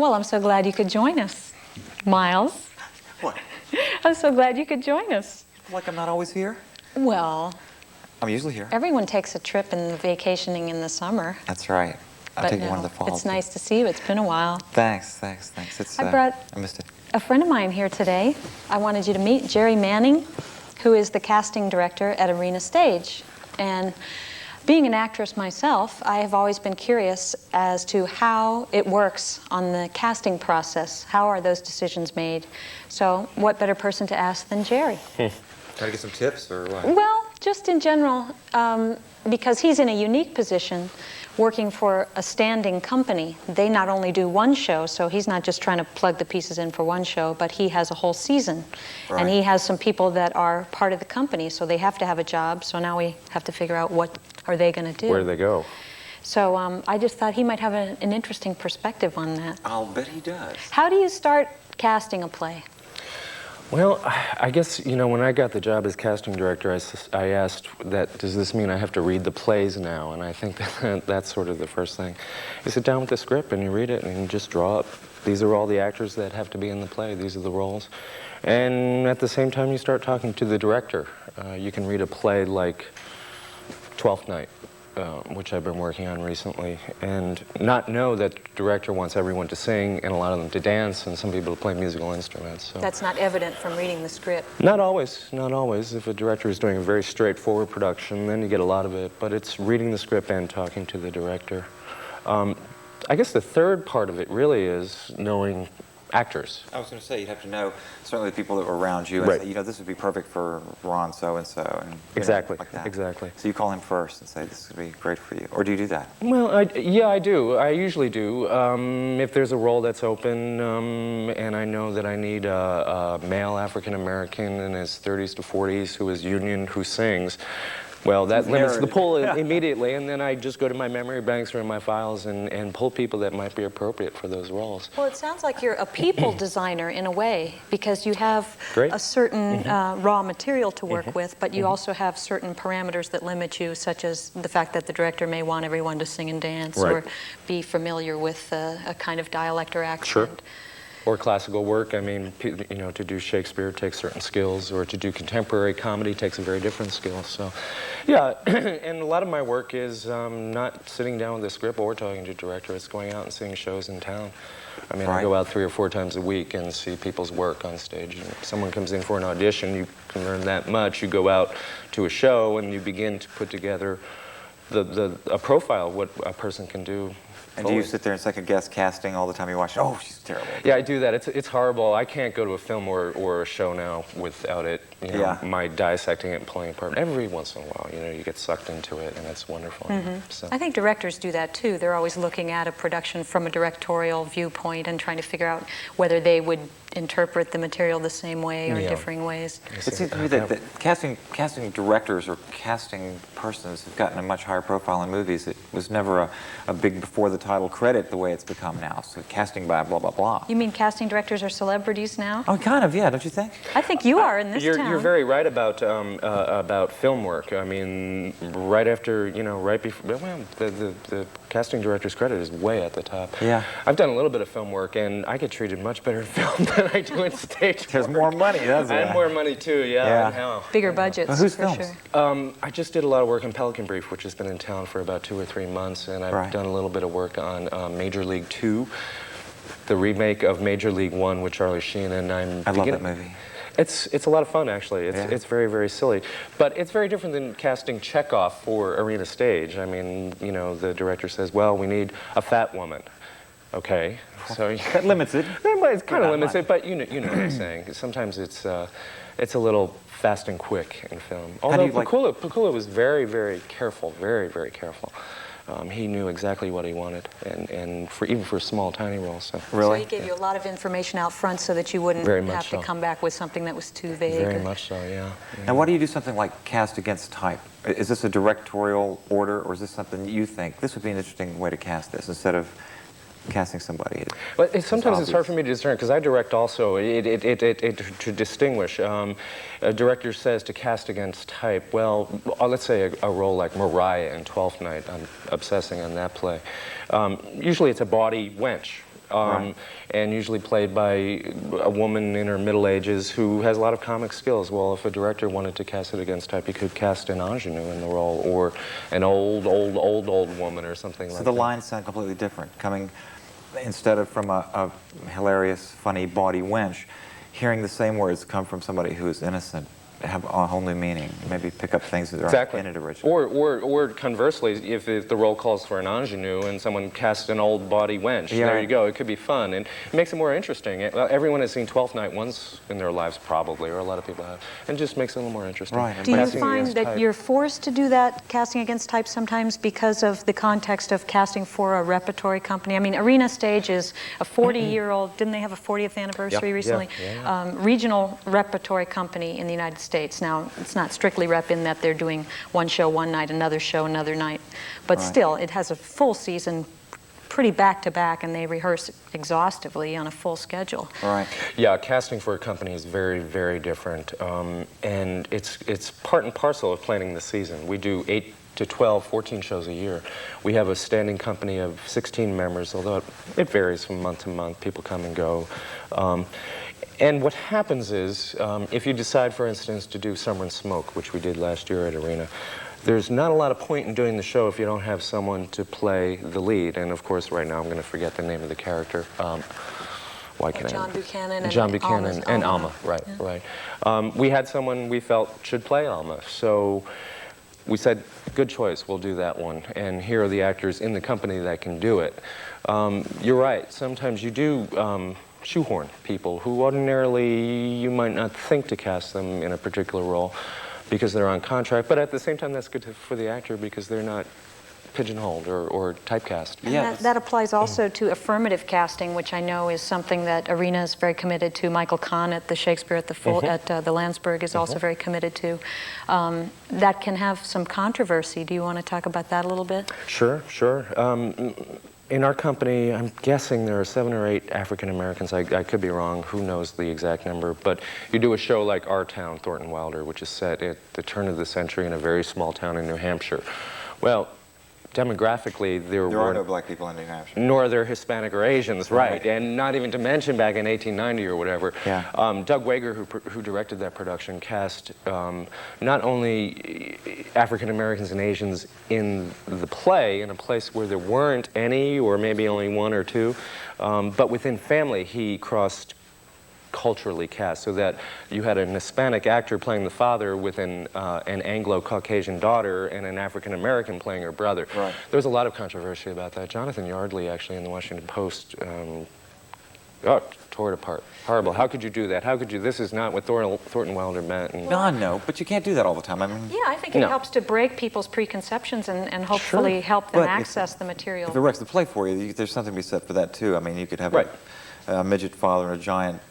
Well, I'm so glad you could join us, Miles. What? I'm so glad you could join us. Like I'm not always here? Well, I'm usually here. everyone takes a trip in vacationing in the summer. That's right. I'll take one of the fall. It's nice to see you. It's been a while. Thanks. It's, I missed it. a friend of mine here today. I wanted you to meet Jerry Manning, who is the casting director at Arena Stage. And being an actress myself, I have always been curious as to how it works on the casting process. How are those decisions made? So what better person to ask than Jerry? Try to get some tips or what? Well, just in general, because he's in a unique position working for a standing company. They not only do one show, so he's not just trying to plug the pieces in for one show, but he has a whole season. Right. And he has some people that are part of the company, so they have to have a job. So now we have to figure out what are they going to do. Where do they go? So I just thought he might have an interesting perspective on that. I'll bet he does. How do you start casting a play? Well, I guess, you know, when I got the job as casting director, I asked that, does this mean I have to read the plays now? And I think that's sort of the first thing. You sit down with the script and you read it and you just draw up. These are all the actors that have to be in the play. These are the roles. And at the same time, you start talking to the director. You can read a play like Twelfth Night, which I've been working on recently, and not know that the director wants everyone to sing and a lot of them to dance and some people to play musical instruments. So. That's not evident from reading the script. Not always, not always. If a director is doing a very straightforward production, then you get a lot of it, but it's reading the script and talking to the director. I guess the third part of it really is knowing actors. I was going to say, you'd have to know certainly the people that were around you and right. say, you know, this would be perfect for Ron so-and-so. And exactly, like that. Exactly. So you call him first and say, this would be great for you. Or do you do that? Well, yeah, I do. I usually do. If there's a role that's open and I know that I need a male African-American in his 30s to 40s who is union, who sings, well, that limits the pool immediately, and then I just go to my memory banks or in my files and pull people that might be appropriate for those roles. Well, it sounds like you're a people designer in a way, because you have Great. a certain raw material to work with, but you also have certain parameters that limit you, such as the fact that the director may want everyone to sing and dance or be familiar with a kind of dialect or accent. Sure. Or classical work. I mean, you know, to do Shakespeare takes certain skills, or to do contemporary comedy takes a very different skill. So, yeah, and a lot of my work is not sitting down with a script or talking to a director. It's going out and seeing shows in town. I mean, I go out 3 or 4 times a week and see people's work on stage. And if someone comes in for an audition, you can learn that much. You go out to a show and you begin to put together a profile of what a person can do. And do you sit there and second-guess casting all the time you watch? Oh, she's terrible. Yeah, I do that. It's horrible. I can't go to a film or a show now without it, you know, my dissecting it and pulling it apart. Every once in a while, you know, you get sucked into it, and it's wonderful. So. I think directors do that, too. They're always looking at a production from a directorial viewpoint and trying to figure out whether they would interpret the material the same way or differing ways. It seems to me that casting directors or casting persons have gotten a much higher profile in movies. It was never a big before-the-title credit the way it's become now. So casting by blah, blah, blah. You mean casting directors are celebrities now? Oh, kind of, yeah, don't you think? I think you are in this town. You're very right about film work. I mean, right after, you know, right before, well, the casting director's credit is way at the top. Yeah. I've done a little bit of film work, and I get treated much better in film than I do in stage There's work. more money, doesn't it? And more money, too, yeah. Bigger budgets, well, whose for films? sure. I just did a lot of work on Pelican Brief, which has been in town for about 2 or 3 months, and I've done a little bit of work on Major League 2, the remake of Major League 1 with Charlie Sheen, and I love that movie. It's a lot of fun, actually. It's very, very silly. But it's very different than casting Chekhov for Arena Stage. I mean, you know, the director says, well, we need a fat woman. Okay. So that limits it. It kind of limits it, but you know what I'm saying. Sometimes it's a little fast and quick in film. Although Pakula was very, very careful, very, very careful. He knew exactly what he wanted, and even for small, tiny roles. So. Really? So he gave you a lot of information out front so that you wouldn't have to come back with something that was too vague. Very much so, yeah. And why do you do something like cast against type? Is this a directorial order, or is this something you think, this would be an interesting way to cast this, instead of casting somebody? Well, sometimes it's hard for me to discern, because I direct also. To distinguish, a director says to cast against type. Well, let's say a role like Mariah in Twelfth Night. I'm obsessing on that play. Usually it's a bawdy wench. Right. and usually played by a woman in her middle ages who has a lot of comic skills. Well, if a director wanted to cast it against type, he could cast an ingenue in the role, or an old woman or something like that. So the lines sound completely different, coming instead of from a hilarious, funny, bawdy wench, hearing the same words come from somebody who is innocent, have a whole new meaning. Maybe pick up things that aren't in it originally. Or conversely, if the role calls for an ingenue and someone casts an old body wench, there you go. It could be fun, and it makes it more interesting. Everyone has seen Twelfth Night once in their lives, probably, or a lot of people have, and it just makes it a little more interesting. Right. Do you find that you're forced to do that, casting against type, sometimes because of the context of casting for a repertory company? I mean, Arena Stage is a 40-year-old, didn't they have a 40th anniversary recently? Regional repertory company in the United States. Now, it's not strictly rep in that they're doing one show one night, another show another night, but still, it has a full season pretty back-to-back, and they rehearse exhaustively on a full schedule. Right. Yeah, casting for a company is very, very different, and it's part and parcel of planning the season. We do 8 to 12, 14 shows a year. We have a standing company of 16 members, although it varies from month to month. People come and go. And what happens is, if you decide, for instance, to do Summer and Smoke, which we did last year at Arena, there's not a lot of point in doing the show if you don't have someone to play the lead. And of course, right now I'm going to forget the name of the character. Why can't John Buchanan and John Buchanan and Alma, right, right. We had someone we felt should play Alma, so we said, good choice, we'll do that one. And here are the actors in the company that can do it. You're right, sometimes you do shoehorn people who ordinarily you might not think to cast them in a particular role because they're on contract, but at the same time that's good for the actor because they're not pigeonholed or typecast. And that applies also to affirmative casting, which I know is something that Arena is very committed to. Michael Kahn at the Shakespeare at the Landsberg is also very committed to. That can have some controversy. Do you want to talk about that a little bit? Sure, sure. In our company, I'm guessing there are 7 or 8 African Americans. I could be wrong. Who knows the exact number? But you do a show like Our Town, Thornton Wilder, which is set at the turn of the century in a very small town in New Hampshire. Well, demographically, there are no black people in New Hampshire. Nor are there Hispanic or Asians, right? And not even to mention back in 1890 or whatever. Doug Wager, who directed that production, cast not only African Americans and Asians in the play, in a place where there weren't any, or maybe only 1 or 2, but within family, he crossed culturally cast, so that you had an Hispanic actor playing the father with an Anglo-Caucasian daughter and an African-American playing her brother. Right. There was a lot of controversy about that. Jonathan Yardley, actually, in the Washington Post, tore it apart. Horrible. How could you do that? How could you? This is not what Thornton Wilder meant. And, No, no, but you can't do that all the time. I mean, yeah, I think it helps to break people's preconceptions and hopefully help them access the material. If it works the play for you, there's something to be said for that too. I mean, you could have a midget father and a giant,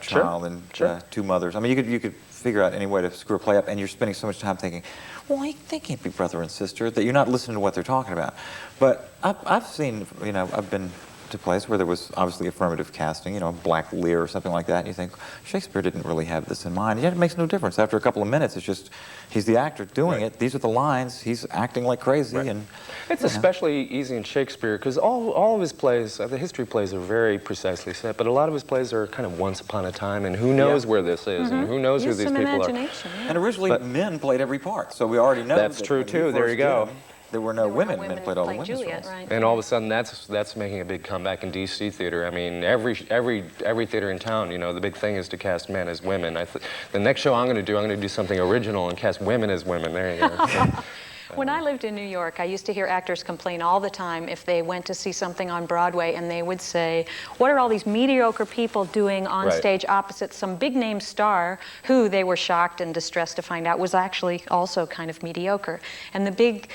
child and 2 mothers. I mean, you could figure out any way to screw a play up, and you're spending so much time thinking, well, they can't be brother and sister, that you're not listening to what they're talking about. But I've seen, I've been to plays where there was obviously affirmative casting, Black Lear or something like that, and you think, Shakespeare didn't really have this in mind. Yet it makes no difference. After a couple of minutes, it's just, he's the actor doing it. These are the lines. He's acting like crazy. And it's especially easy in Shakespeare because all of his plays, the history plays are very precisely set, but a lot of his plays are kind of once upon a time, and who knows where this is, and who knows who these people are. And originally, men played every part, so we already know that's true too. There you go. There were no women. Men played all the women's roles. Right. And all of a sudden, that's making a big comeback in DC theater. I mean, every theater in town, the big thing is to cast men as women. The next show I'm going to do something original and cast women as women. There you go. When I lived in New York, I used to hear actors complain all the time if they went to see something on Broadway, and they would say, what are all these mediocre people doing on stage opposite some big-name star who, they were shocked and distressed to find out, was actually also kind of mediocre. And the big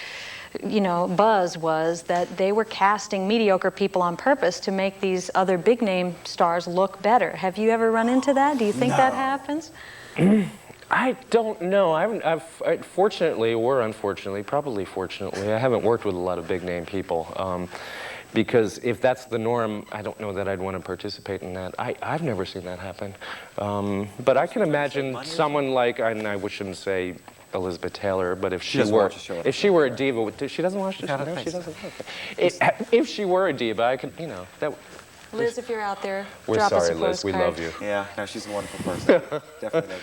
buzz was that they were casting mediocre people on purpose to make these other big-name stars look better. Have you ever run into that? Do you think that happens? I don't know. I've fortunately or unfortunately, probably fortunately, I haven't worked with a lot of big-name people. Because if that's the norm, I don't know that I'd want to participate in that. I've never seen that happen. But I can imagine someone like, and I shouldn't say Elizabeth Taylor, but if she were a diva, she doesn't watch the show. No, she doesn't. If she were a diva, I could, Liz, if you're out there, We're drop us a sorry, Liz. We postcard. love you. Yeah, no, she's a wonderful person. Definitely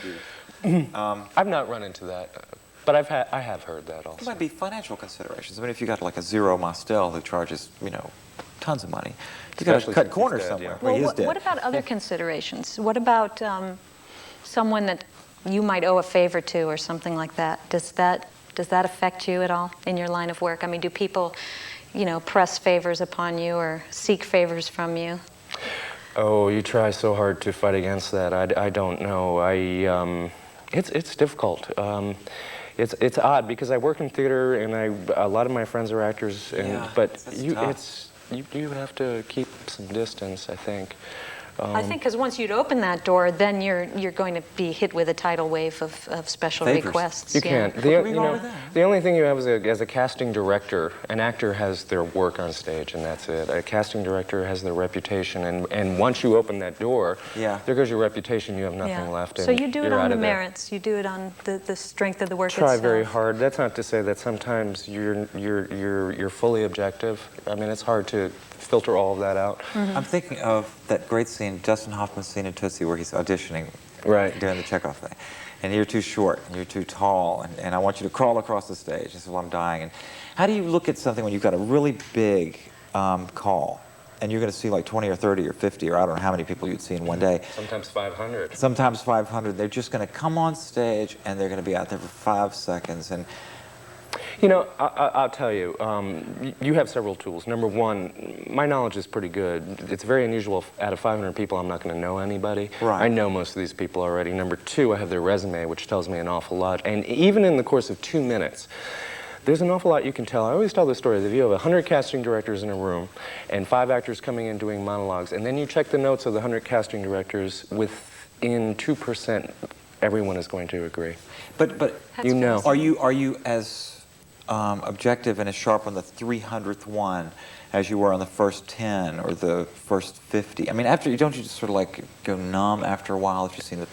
no dude. I've not run into that, but I have heard that There also. might be financial considerations. I mean, if you got like a Zero Mostel who charges, tons of money, you got to Especially cut since he's corners dead, somewhere. yeah. Well, he is Well, dead. what about other considerations? What about someone that you might owe a favor to or something like that? Does that affect you at all in your line of work? I mean, do people, press favors upon you or seek favors from you? Oh, you try so hard to fight against that. I don't know. It's difficult. It's odd because I work in theater and a lot of my friends are actors, but tough. you have to keep some distance, I think. I think because once you'd open that door, then you're going to be hit with a tidal wave of special Favors. requests. You yeah. can't. could be wrong with that? The only thing you have as a casting director, an actor has their work on stage, and that's it. A casting director has their reputation, and once you open that door, there goes your reputation. You have nothing left. So and you do it you're on out the of there. merits. You do it on the strength of the work Try itself. very hard. That's not to say that sometimes you're fully objective. I mean, it's hard to filter all of that out. Mm-hmm. I'm thinking of that great scene, Dustin Hoffman's scene in Tootsie, where he's auditioning, doing the Chekhov thing. And you're too short, and you're too tall, and I want you to crawl across the stage. This is while I'm dying. And how do you look at something when you've got a really big call, and you're going to see like 20 or 30 or 50, or I don't know how many people you'd see in one day. Sometimes 500. Sometimes 500. They're just going to come on stage, and they're going to be out there for 5 seconds. And I'll tell you, you have several tools. Number one, my knowledge is pretty good. It's very unusual. Out of 500 people, I'm not going to know anybody. Right. I know most of these people already. Number two, I have their resume, which tells me an awful lot. And even in the course of 2 minutes, there's an awful lot you can tell. I always tell the story that if you have 100 casting directors in a room and 5 actors coming in doing monologues, and then you check the notes of the 100 casting directors, within 2%, everyone is going to agree. but You know. are you as objective and as sharp on the 300th one as you were on the first 10 or the first 50? I mean, don't you just sort of like go numb after a while if you've seen the...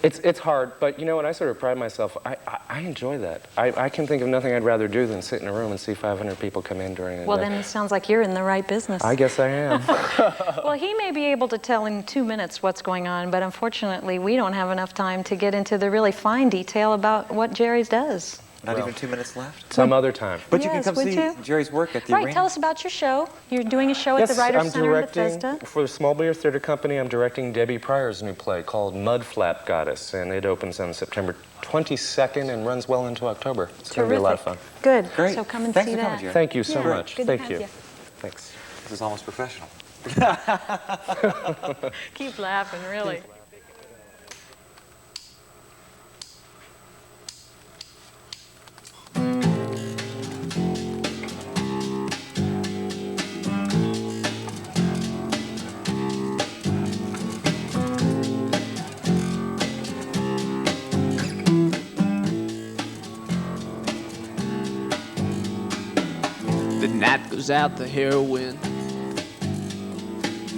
It's hard, but you know what? I sort of pride myself. I enjoy that. I can think of nothing I'd rather do than sit in a room and see 500 people come in during a Well, day. then it sounds like you're in the right business. I guess I am. Well, he may be able to tell in 2 minutes what's going on, but unfortunately, we don't have enough time to get into the really fine detail about what Jerry does. Not even 2 minutes left? Some other time. But you can Yes, come would see you? Jerry's work at the Right, arena. tell us about your show. You're doing a show at the Writers I'm Center in directing Bethesda. for the Small Beer Theater Company. I'm directing Debbie Pryor's new play called Mud Flap Goddess, and it opens on September 22nd and runs well into October. It's going to be a lot of fun. Good. Great. So come and Thanks see for that. coming, Jerry. Thank you so Yeah, much. good to Thank have you. you. Thanks. This is almost professional. Keep laughing, really. The night goes out the heroin,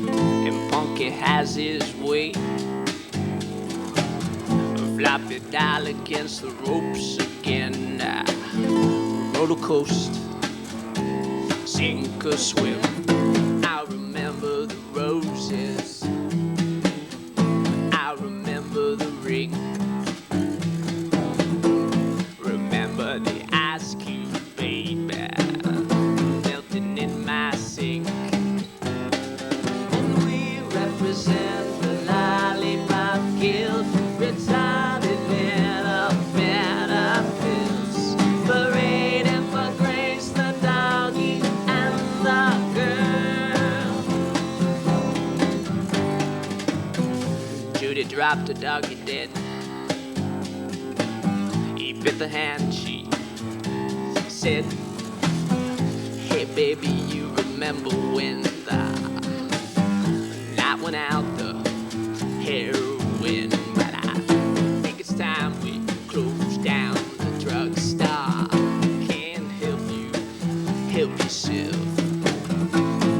and Punky has his way. Floppy dial against the ropes again. Roller coaster, sink or swim. I remember the roses, I remember the ring, remember the ice cube, baby, melting in my sink. And we represent the lollipop guild, retarded men of better pills, parading for grace, the doggy and the girl. Judy dropped her doggy dead. He bit the hand, she said, hey baby, you remember when the night went out, the heroin? But I think it's time we close down the drugstore. Can't help you, help yourself.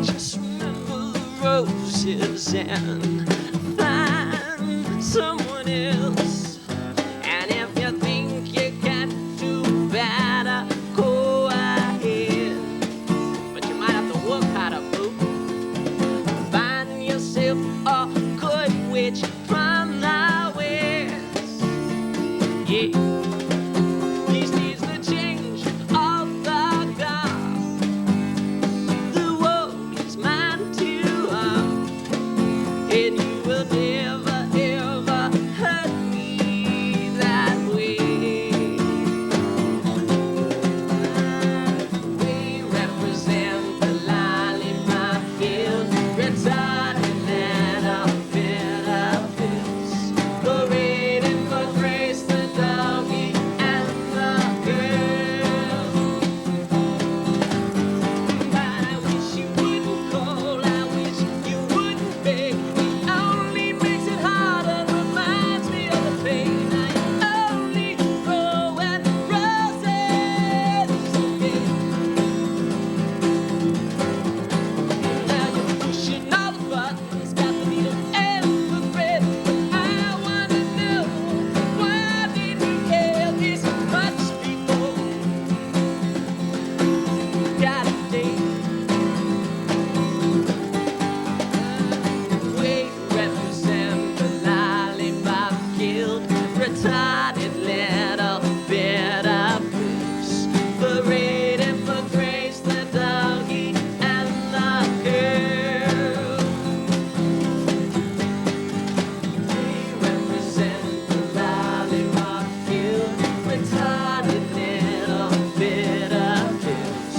Just remember the roses and find someone else. And if you think you can do better, go ahead. But you might have to work harder, boo. Find and you will never ever hurt me that way. We represent the lollipop field, retarded and a better pills, parading for grace the doggy and the girl. I wish you wouldn't call, I wish you wouldn't beg. It only makes it harder, reminds me of the pain. I only throw at roses again. Now you're pushing all the buttons, got the needle and the thread. But I wanna know, why did we care this much before? Got a date. We represent the lollipop guild, retarded little better bitch, parading for grace the doggy and the girl. We represent the lollipop guild, retarded little bitter bitch,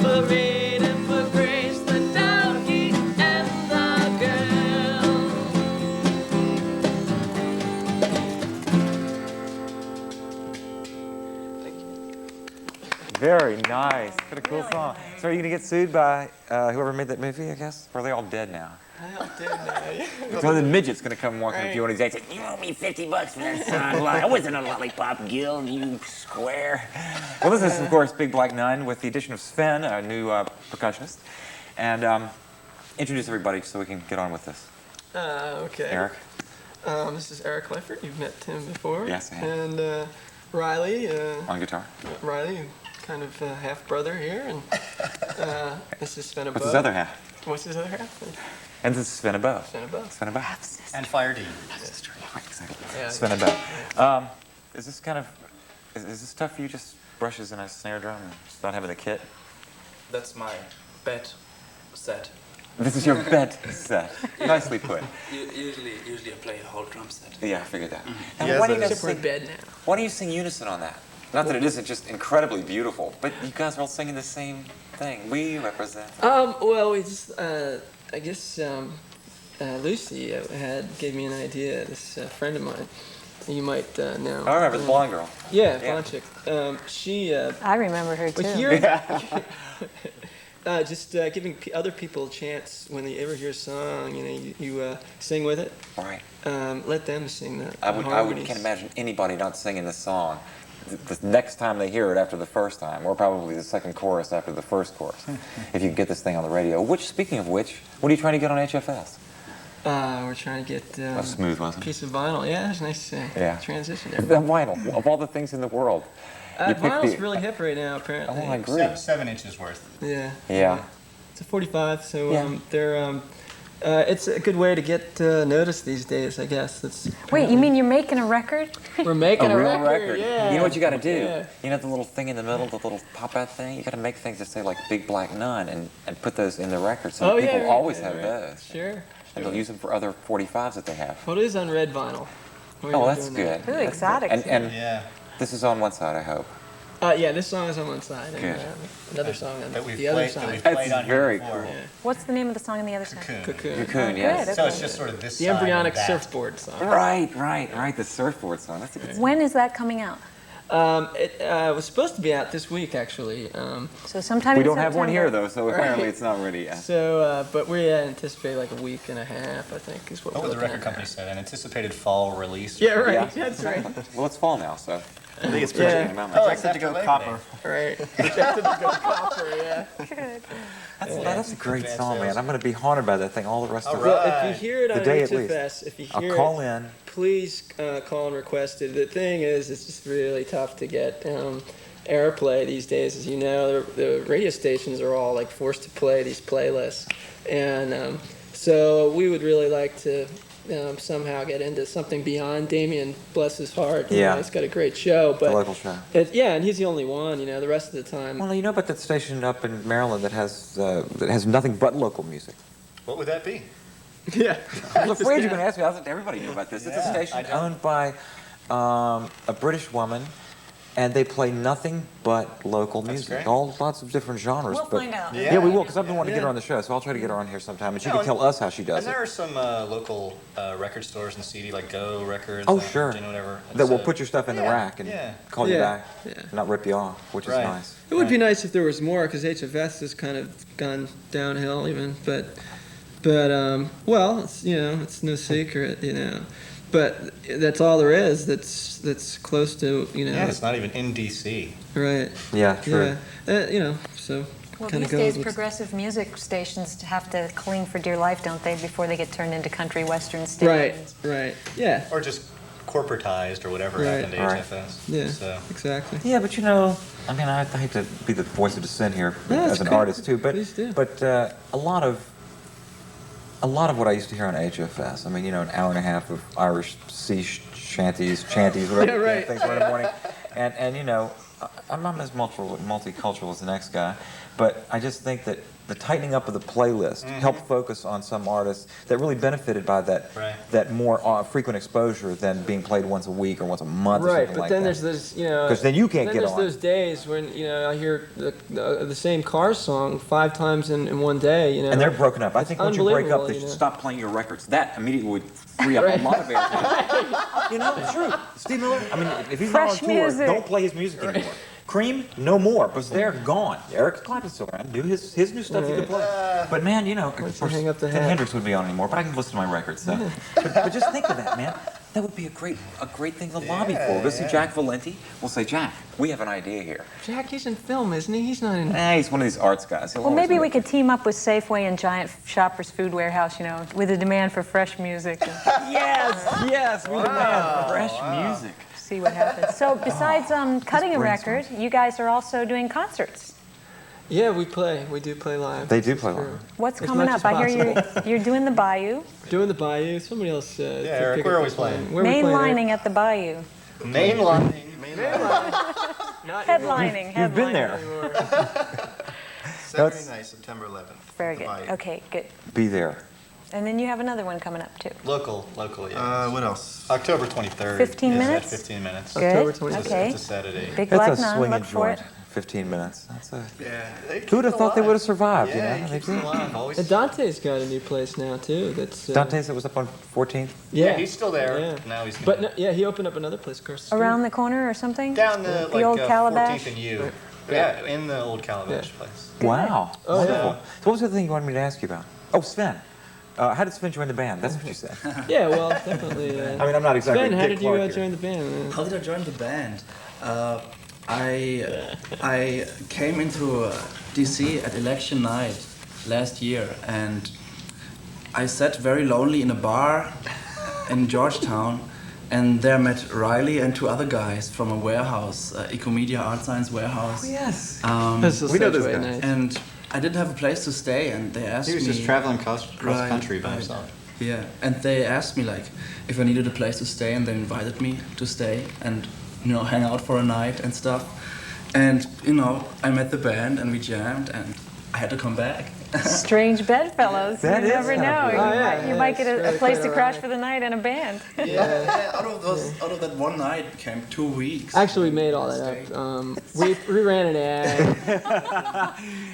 parading for grace the doggy and the girl. Very nice. What a cool song. So are you going to get sued by whoever made that movie, I guess? Or are they all dead now? I did that. So the midget's going to come walking up to you one of these days and say, You owe me $50 for that song. Well, I wasn't a lollipop guild, you square. well, this is, of course, Big Black Nun with the addition of Sven, a new percussionist. And introduce everybody so we can get on with this. Okay. Eric? This is Eric Leifert. You've met him before. Yes, I have. And Riley. On guitar. Riley, kind of half brother here. And this is Sven above. What's his other half? What's his other half? And this is Sven above. Sven above. Sven above. And Fire D. Exactly. Yeah. Sven above. Is this kind of, is this tough for you, just brushes and a snare drum and just not having the kit? That's my bet set. This is your bed set. Nicely put. Usually I play a whole drum set. Yeah, I figured that. And Yes, why do you guys except we're in sing, bed now. why do you sing unison on that? Not that it isn't just incredibly beautiful, but you guys are all singing the same thing. We represent. Well, we just, I guess Lucy gave me an idea. This friend of mine, you might know. I remember the blonde girl. Yeah, Yeah. blonde chick. She. I remember her too. But here, just giving other people a chance when they ever hear a song, you sing with it. Right. Let them sing the I harmonies. can't imagine anybody not singing this song the next time they hear it after the first time, or probably the second chorus after the first chorus, if you can get this thing on the radio. Which, speaking of which, what are you trying to get on HFS? We're trying to get That's smooth, wasn't it? piece of vinyl. Yeah, that's a nice Yeah. transition The there. vinyl, of all the things in the world. You picked Vinyl's the- really hip right now, apparently. Oh, I agree. 7 inches worth. Yeah. Yeah. It's a 45, so Yeah. they're. It's a good way to get noticed these days, I guess. Wait, you mean you're making a record? We're making A a real record? Yeah. You know what you got to do? Yeah. You know the little thing in the middle, the little pop-out thing? You got to make things that say like Big Black Nun and put those in the record so Oh, that yeah, people right, always yeah, have right. those. Sure. And they'll use them for other 45s that they have. Well, it is on red vinyl. We're Oh, that's doing good. that. Ooh, exotic. And Yeah. this is on one side, I hope. Yeah, this song is on one side, and Good. another song on That we've the other played, that side. we've That's played on very here before. cool. Yeah. What's the name of the song on the other side? Cocoon. Cocoon. Cocoon, yes. Good. So it's just sort of this The side and embryonic that. surfboard song. Right. The surfboard song. That's a good song. When is that coming out? It was supposed to be out this week, actually. So sometime We in don't have one here, September. though, so apparently it's not ready yet. So, but we anticipate like a week and a half, I think, is what What we're would the looking record at. company say? An anticipated fall release? Yeah, right. Yeah. That's right. Well, it's fall now, so. I think it's Yeah. Oh, it's to go copper. Right. Projected to go copper, yeah. That's a great song, man. I'm going to be haunted by that thing all the rest of All the right. Well, if you hear it The on day at least. HFS, if you I'll hear call it, in. please call and request it. The thing is, it's just really tough to get airplay these days. As you know, the radio stations are all like forced to play these playlists. And so we would really like to somehow get into something beyond Damien, bless his heart. You Yeah. know, he's got a great show. The But local show. yeah, and he's the only one, the rest of the time. Well, you know about that station up in Maryland that has nothing but local music? What would that be? Yeah. I was afraid you were going to ask me. I was like, everybody knew about this. It's a Yeah, station I know. owned by a British woman, and they play nothing but local music. great. Lots of different genres. We'll but find out. Yeah, we will, because I've been wanting to get her on the show, so I'll try to get her on here sometime, and she can tell us how she does And there it. are some local record stores and CD, like Go Records. Oh, sure. Whatever. That will put your stuff in the rack and call you Yeah, back, yeah. and not rip you off, which is Right. nice. It would be nice if there was more, because HFS has kind of gone downhill even, but well, it's, it's no secret, but that's all there is. That's close to, Yeah, it's not even in DC. right. Yeah, true. Yeah, so Well, kind these of days, goes with. progressive music stations have to cling for dear life, don't they, before they get turned into country western Right, stations? right, yeah, Or just corporatized or whatever Right. happened to Right. HFS. yeah, So, exactly. Yeah, but I mean, I hate to be the voice of dissent here No, as it's an cool. artist too, but Please do. a lot of what I used to hear on HFS. I mean, an hour and a half of Irish sea chanties, whatever Yeah, right. things were in the morning, and I'm not as multicultural as the next guy, but I just think that the tightening up of the playlist helped focus on some artists that really benefited by that Right. that more frequent exposure than being played once a week or once a month or Right, something but like then that. there's those, 'Cause then you can't then get there's on. those days when I hear the same Cars song 5 times in one day. And they're broken up. I think once you break up, unbelievable, they you should know. stop playing your records. That immediately would free up a lot of airtime. It's true. Steve Miller, I mean, if he's not on Fresh tour, music. don't play his music anymore. Cream, no more, because they're gone. Eric Clapton's still around. Do his new stuff you can play. But man, of you course, hang up the Ken hat. Hendricks wouldn't be on anymore, but I can listen to my records. So. But just think of that, man. That would be a great thing to lobby for. Go see Jack Valenti. We'll say, Jack, we have an idea here. Jack, he's in film, isn't he? He's not in. He's one of these arts guys. He'll Well, always maybe do we it. could team up with Safeway and Giant Shoppers Food Warehouse, with a demand for fresh music. Yes, we demand fresh music. See what happens. So besides cutting a record, you guys are also doing concerts. Yeah, we do play live. They do play live. What's As coming much up? as I hear you're doing the Bayou, Doing the Bayou. Somebody else. Yeah, Eric, where are we playing? Where are we playing, Eric? mainlining at the Bayou, Mainline. Not headlining. You've been headlining. there. Saturday night, September 11th. Very The good. Bayou. Okay, good. Be there. And then you have another one coming up too. Local, yeah. What else? October 23rd. 15 is minutes? That 15 minutes. Good. October 26th. Okay. It's a Saturday. Big That's Black a Nun. swinging Look for joint. it. 15 minutes. Yeah. Who would have thought they would have survived? Yeah, They it keeps do. it alive. Always. And Dante's got a new place now too. That's Dante's that was up on 14th. Yeah, he's still there. Yeah. Now he's But no, yeah, he opened up another place across the street. Around the corner or something? down the old Calabash? 14th and U. Yeah, in the old Calabash place. Wow. Oh, Wonderful. yeah. So what was the thing you wanted me to ask you about? Oh, Sven. How did Sven join the band? That's what you said. Yeah, well, definitely. I mean, I'm not exactly Ben, how Dick did you Clark here. join the band? How did I join the band? I came into DC at election night last year, and I sat very lonely in a bar in Georgetown, and there met Riley and 2 other guys from a warehouse, Ecomedia Art Science warehouse. Yes. This is We know such this way guy. nice. And I didn't have a place to stay, and they asked me. He was just traveling cross Right, country by right. himself. Yeah, and they asked me like if I needed a place to stay, and they invited me to stay and hang out for a night and stuff. And I met the band and we jammed, and I had to come back. Strange bedfellows. That You is never kinda know. weird. Oh, You yeah, might, you yeah, might it's get a really place quite to crash ironic. for the night and a band. Yeah, out of that one night came 2 weeks. Actually, we made all that up. We ran an ad.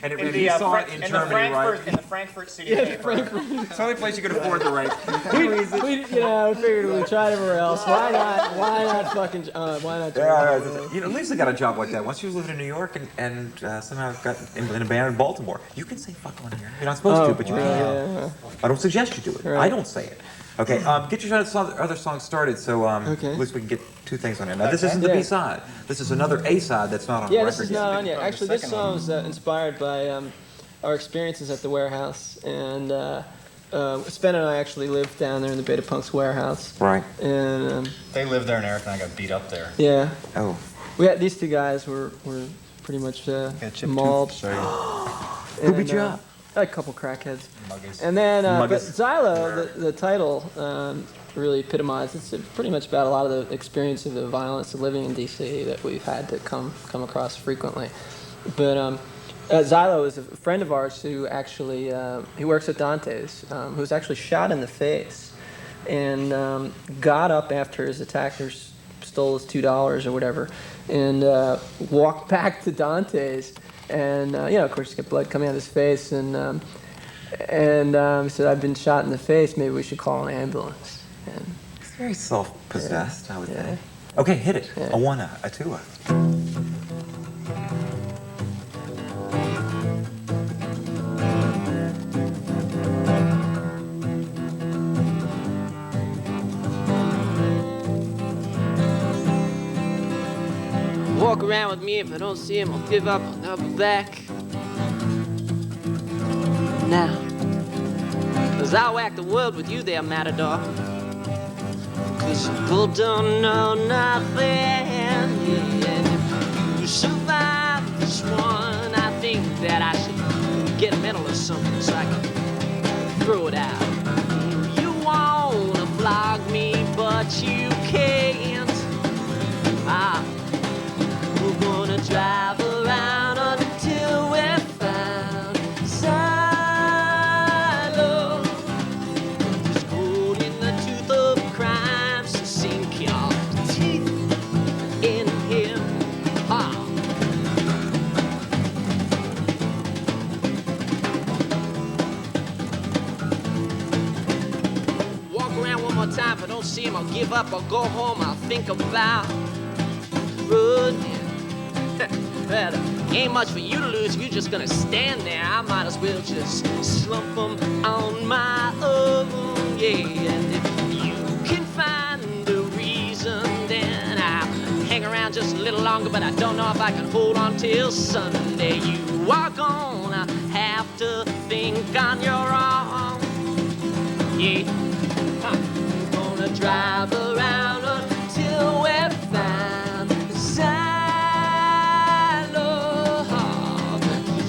And In he saw it in Germany, right? in the Frankfurt City paper. It's the only place you could afford to write. we figured we'd try everywhere else. Why not? Why not fucking? Why not? Yeah, Lisa got a job like that once. She was living in New York and somehow got in a band in Baltimore. You can say fuck on here. You're not supposed to, but you can. Yeah. I don't suggest you do it. Right. I don't say it. Okay, get your other songs started so Okay. at least we can get 2 things on here. Now, this isn't the Yeah. B-side. This is another A-side that's not on Yeah, record this is yet. not on yet. Actually, this second song was inspired by our experiences at the warehouse, and Sven and I actually lived down there in the Beta Punks warehouse. Right. And They lived there, and Eric and I got beat up there. yeah, Oh. we had these 2 guys were pretty much mauled. Who beat you up? A couple crackheads. Muggies. And then, but Muggus. Xylo, the title, really epitomized. It's pretty much about a lot of the experience of the violence of living in D.C. that we've had to come across frequently. But Xylo is a friend of ours who actually he works at Dante's, who was actually shot in the face, and got up after his attackers stole his $2 or whatever, and walked back to Dante's, and of course, he's got blood coming out of his face, and he said, "I've been shot in the face. Maybe we should call an ambulance." And It's very self-possessed, I would Yeah. think. Okay, hit it. Yeah. A one, a two. Walk around with me, if I don't see him, I'll give up, I'll never back. Now, as I whack the world with you there, Matador. 'Cause people don't know nothing. Yeah. You survive this one. I think that I should get a medal or something so I can throw it out. You wanna flog me, but you can't. We're gonna drive around until we're found. Silo, just holding the tooth of crime, so sink your teeth in him. Walk around one more time. If I don't see him, I'll give up. I'll go home. I'll think about running. Well, ain't much for you to lose. If you're just gonna stand there, I might as well just slump them on my own. Yeah, and if you can find a reason, then I'll hang around just a little longer. But I don't know if I can hold on till Sunday. You are gonna have to think on your own. Yeah, we're gonna drive around until we're found.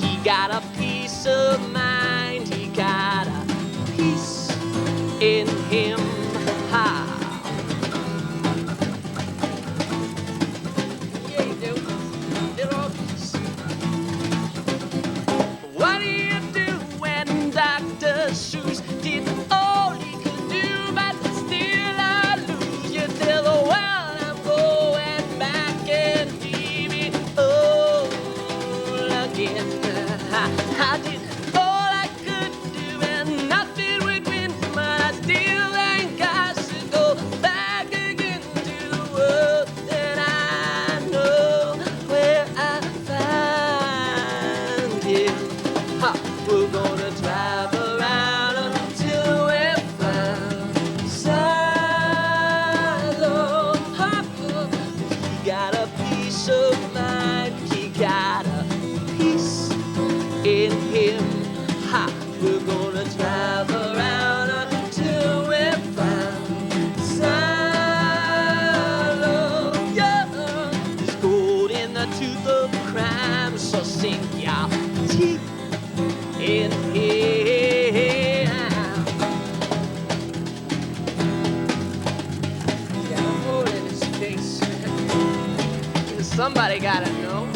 He got a peace of mind, he got a peace in him. Yeah, he do. Little peace. What do you do when Dr. Seuss did all he could do, but still I lose? You tell the world I'm going back and leave it all again. I did all I could do and nothing would win, but I still ain't got to go back again to the world that I know where I find him. We're gonna drive around until we're found. Silo, he got a peace of mind, he got a peace in him. We're gonna drive around until we're found. Silo, yeah, there's gold in the tooth of crime, so sink your teeth in him. Got a hole in his face. Somebody gotta know.